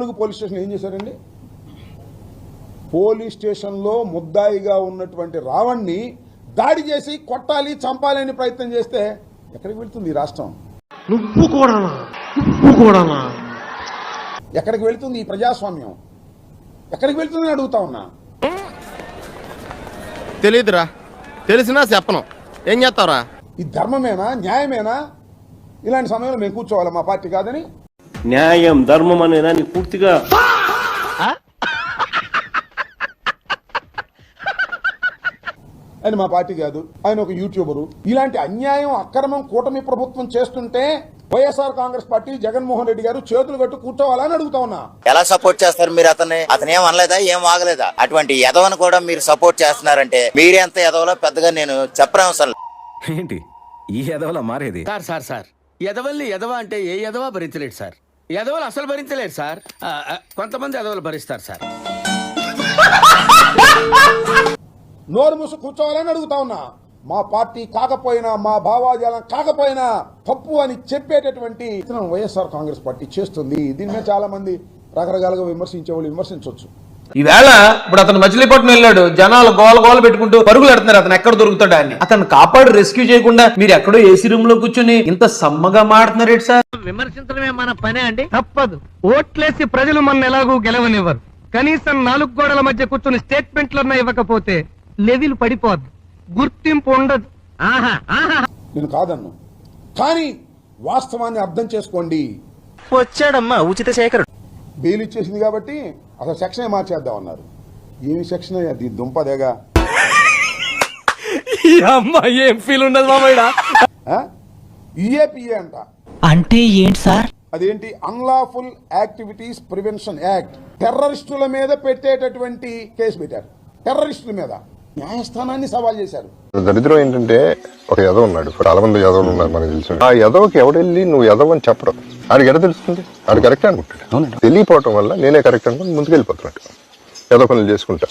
14 police స్టేషన్లు ఏం చేశారండి? పోలీస్ స్టేషన్లో ముద్దాయిగా ఉన్నటువంటి రావణ్ణి దాడి చేసి కొట్టాలి, చంపాలి అని ప్రయత్నం చేస్తే ఎక్కడికి వెళ్తుంది ఈ రాష్ట్రం? నువ్వు కూడా ఎక్కడికి వెళ్తుంది ఈ ప్రజాస్వామ్యం? ఎక్కడికి వెళ్తుంది అని అడుగుతా ఉన్నా. తెలీదురా, తెలిసినా చెప్పను. ఏం చేస్తావురా? ఈ ధర్మమేనా, న్యాయమేనా? ఇలాంటి సమయంలో మేము కూర్చోవాలి మా పార్టీ కాదని? న్యాయం ధర్మం అనే దాన్ని పూర్తిగా ఆయన మా పార్టీ కాదు, ఆయన ఒక యూట్యూబరు. ఇలాంటి అన్యాయం అక్రమం కూటమి ప్రభుత్వం చేస్తుంటే వైఎస్ఆర్ కాంగ్రెస్ పార్టీ జగన్మోహన్ రెడ్డి గారు చేతులు కట్టు కూర్చోవాలని అడుగుతా ఉన్నా. ఎలా సపోర్ట్ చేస్తారు మీరు? అతను ఏం అనలేదా, ఏం ఆగలేదా? అటువంటి ఎదవను కూడా మీరు సపోర్ట్ చేస్తున్నారంటే మీరెంత ఎదవలో పెద్దగా నేను చెప్పనవసరం. ఏంటి ఈ ఎదవలా మారేది? సార్ ఎదవల్ని ఎదవ అంటే ఏ ఎదవ భరించలేడు సార్. ఎదవలు అసలు భరించలేడు సార్. కొంతమంది ఎదవలు భరిస్తారు సార్. నోరు మూసు కూర్చోవాలని అడుగుతా ఉన్నా. మా పార్టీ కాకపోయినా, మా భావాజాలం కాకపోయినా తప్పు అని చెప్పేటటువంటి వైఎస్ఆర్ కాంగ్రెస్ పార్టీ చేస్తుంది. దీని మీద చాలా మంది రకరకాలుగా విమర్శించే వాళ్ళు విమర్శించవచ్చు. ఈవేళ ఇప్పుడు అతను మచిలీపట్నం వెళ్ళాడు, జనాలు గోల పెట్టుకుంటూ పరుగులు పెడుతున్నారు. అతను ఎక్కడ దొరుకుతాడా అని. అతను కాపాడు రెస్క్యూ చేయకుండా మీరు ఎక్కడో ఏసీ రూమ్ లో కూర్చొని ఇంత సమ్మగా మాడుతున్నారు ఏంటి సార్? విమర్శించడమే మన పనే అండి? తప్పదు. ఓట్లేసి ప్రజలు మన ఎలాగూ గెలవనివ్వరు. కనీసం 4 గోడల మధ్య కూర్చొని స్టేట్మెంట్లన్నా ఇవ్వకపోతే లెవెల్ పడిపోద్ది, గుర్తింపు ఉండదు. నేను కాదన్ను, కానీ వాస్తవాన్ని అర్థం చేసుకోండి. వచ్చాడమ్మా ఉచిత శేఖరుడు. బెయిల్ ఇచ్చేసింది కాబట్టి అసలు సెక్షన్ మార్చేద్దాం అన్నారు. ఏమి సెక్షన్ అది? దుంపదేగా. ఏం ఫీల్ ఉండదు మామయ్య. యుఏపిఏ అంట. అంటే ఏంటి సార్? అదేంటి? Unlawful activities prevention act. టెర్రరిస్టుల మీద పెట్టేటటువంటి కేసు పెట్టారు. టెర్రరిస్టుల మీద న్యాయస్థానాన్ని సవాల్ చేశారు. దరిద్రం ఏంటంటే ఒక యదవ ఉన్నాడు, చాలా మంది యదవులు ఉన్నారు మనకు తెలుసు. ఆ యదవకి ఎవడెళ్ళి నువ్వు యదవ అని చెప్పడం, ఆడికి ఎడ తెలుస్తుంది? ఆడు కరెక్ట్ అనుకుంటాడు. తెలియపోవటం వల్ల నేనే కరెక్ట్ అనుకుని ముందుకెళ్ళిపోతున్నట్టు యదవ పనులు చేసుకుంటా.